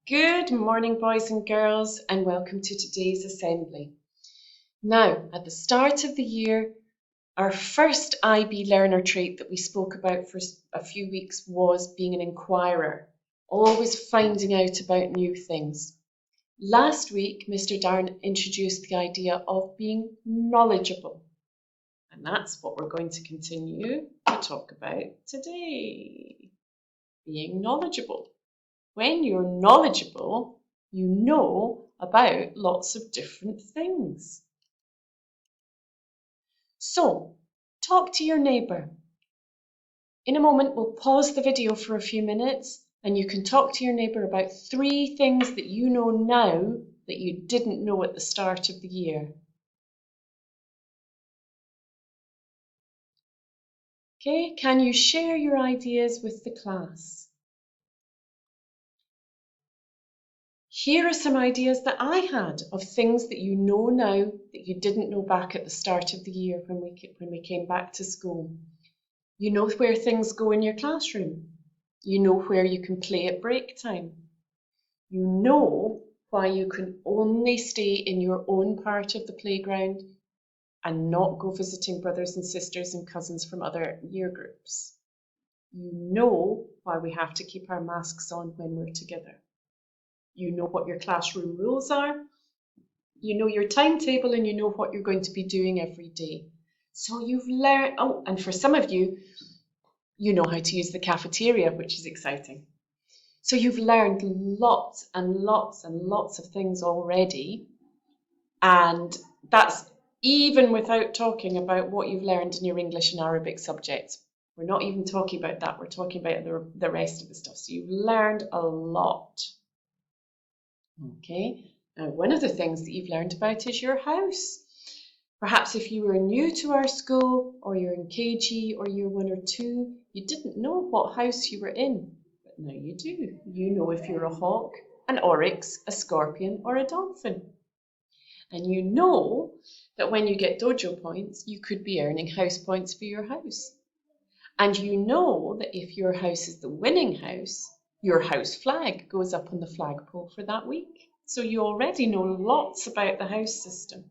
Good morning, boys and girls, and welcome to today's assembly. Now, at the start of the year, our first IB learner trait that we spoke about for a few weeks was being an inquirer, always finding out about new things. Last week, Mr. Darren introduced the idea of being knowledgeable, and that's what we're going to continue to talk about today. Being knowledgeable. When you're knowledgeable, you know about lots of different things. So, talk to your neighbour. In a moment, we'll pause the video for a few minutes and you can talk to your neighbour about 3 things that you know now that you didn't know at the start of the year. Okay, can you share your ideas with the class? Here are some ideas that I had of things that you know now that you didn't know back at the start of the year when we came back to school. You know where things go in your classroom. You know where you can play at break time. You know why you can only stay in your own part of the playground and not go visiting brothers and sisters and cousins from other year groups. You know why we have to keep our masks on when we're together. You know what your classroom rules are. You know your timetable and you know what you're going to be doing every day. So you've learned, and for some of you, you know how to use the cafeteria, which is exciting. So you've learned lots and lots and lots of things already. And that's even without talking about what you've learned in your English and Arabic subjects. We're not even talking about that. We're talking about the rest of the stuff. So you've learned a lot. Okay, now one of the things that you've learned about is your house. Perhaps if you were new to our school or you're in KG or year 1 or 2, you didn't know what house you were in, but now you do. You know if you're a hawk, an oryx, a scorpion or a dolphin. And you know that when you get dojo points, you could be earning house points for your house. And you know that if your house is the winning house, your house flag goes up on the flagpole for that week. So you already know lots about the house system.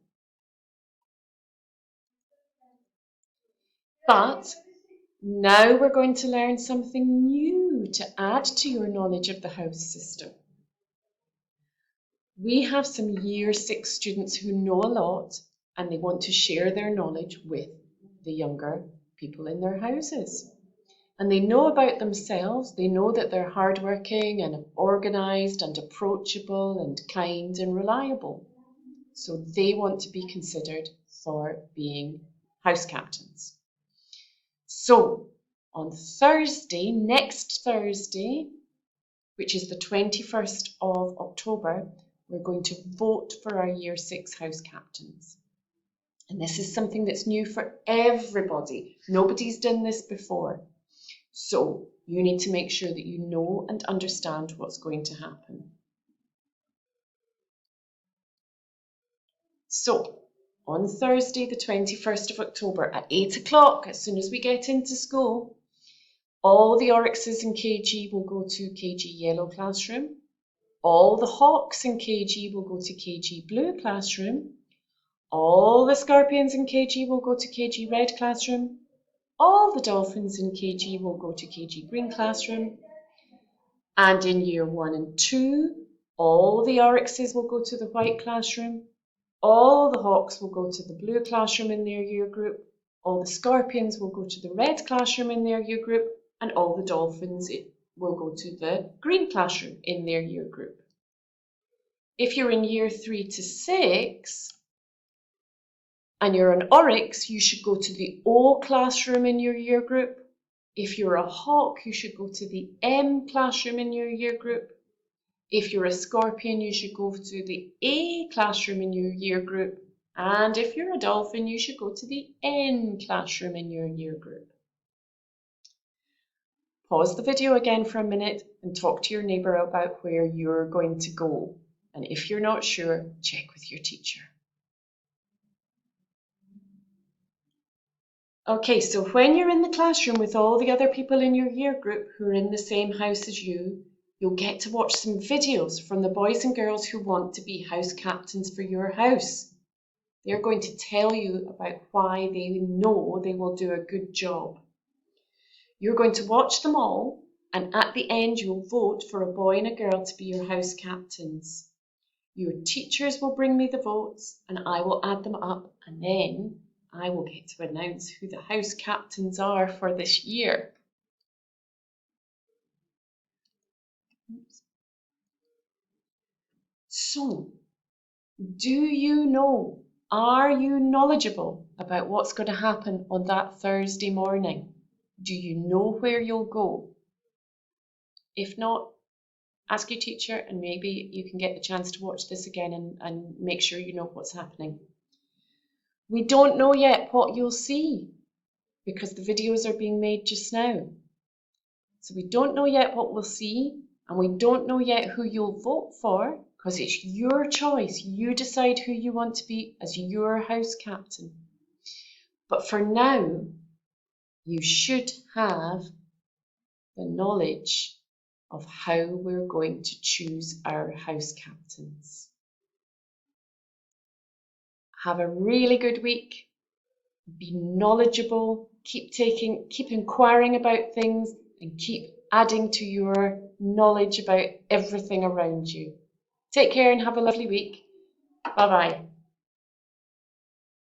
But now we're going to learn something new to add to your knowledge of the house system. We have some year 6 students who know a lot and they want to share their knowledge with the younger people in their houses. And they know about themselves, they know that they're hardworking and organised and approachable and kind and reliable. So they want to be considered for being house captains. So on Thursday, next Thursday, which is the 21st of October, we're going to vote for our year 6 house captains. And this is something that's new for everybody. Nobody's done this before. So you need to make sure that you know and understand what's going to happen. So on Thursday, the 21st of October at 8 o'clock, as soon as we get into school, all the oryxes in KG will go to KG yellow classroom. All the hawks in KG will go to KG blue classroom. All the scorpions in KG will go to KG red classroom. All the dolphins in KG will go to KG green classroom. And in year 1 and 2, all the oryxes will go to the white classroom. All the hawks will go to the blue classroom in their year group. All the scorpions will go to the red classroom in their year group. And all the dolphins will go to the green classroom in their year group. If you're in year 3 to 6, and you're an oryx, you should go to the O classroom in your year group. If you're a hawk, you should go to the M classroom in your year group. If you're a scorpion, you should go to the A classroom in your year group. And if you're a dolphin, you should go to the N classroom in your year group. Pause the video again for a minute and talk to your neighbour about where you're going to go. And if you're not sure, check with your teacher. Okay, so when you're in the classroom with all the other people in your year group who are in the same house as you, You'll get to watch some videos from the boys and girls who want to be house captains for your house. They're going to tell you about why they know they will do a good job. You're going to watch them all, and at the end you'll vote for a boy and a girl to be your house captains. Your teachers will bring me the votes and I will add them up, and then I will get to announce who the house captains are for this year. So, do you know, are you knowledgeable about what's going to happen on that Thursday morning? Do you know where you'll go? If not, ask your teacher and maybe you can get the chance to watch this again and make sure you know what's happening. We don't know yet what you'll see because the videos are being made just now. So we don't know yet what we'll see, and we don't know yet who you'll vote for because it's your choice. You decide who you want to be as your house captain. But for now, you should have the knowledge of how we're going to choose our house captains. Have a really good week. Be knowledgeable. Keep inquiring about things and keep adding to your knowledge about everything around you. Take care and have a lovely week. Bye-bye.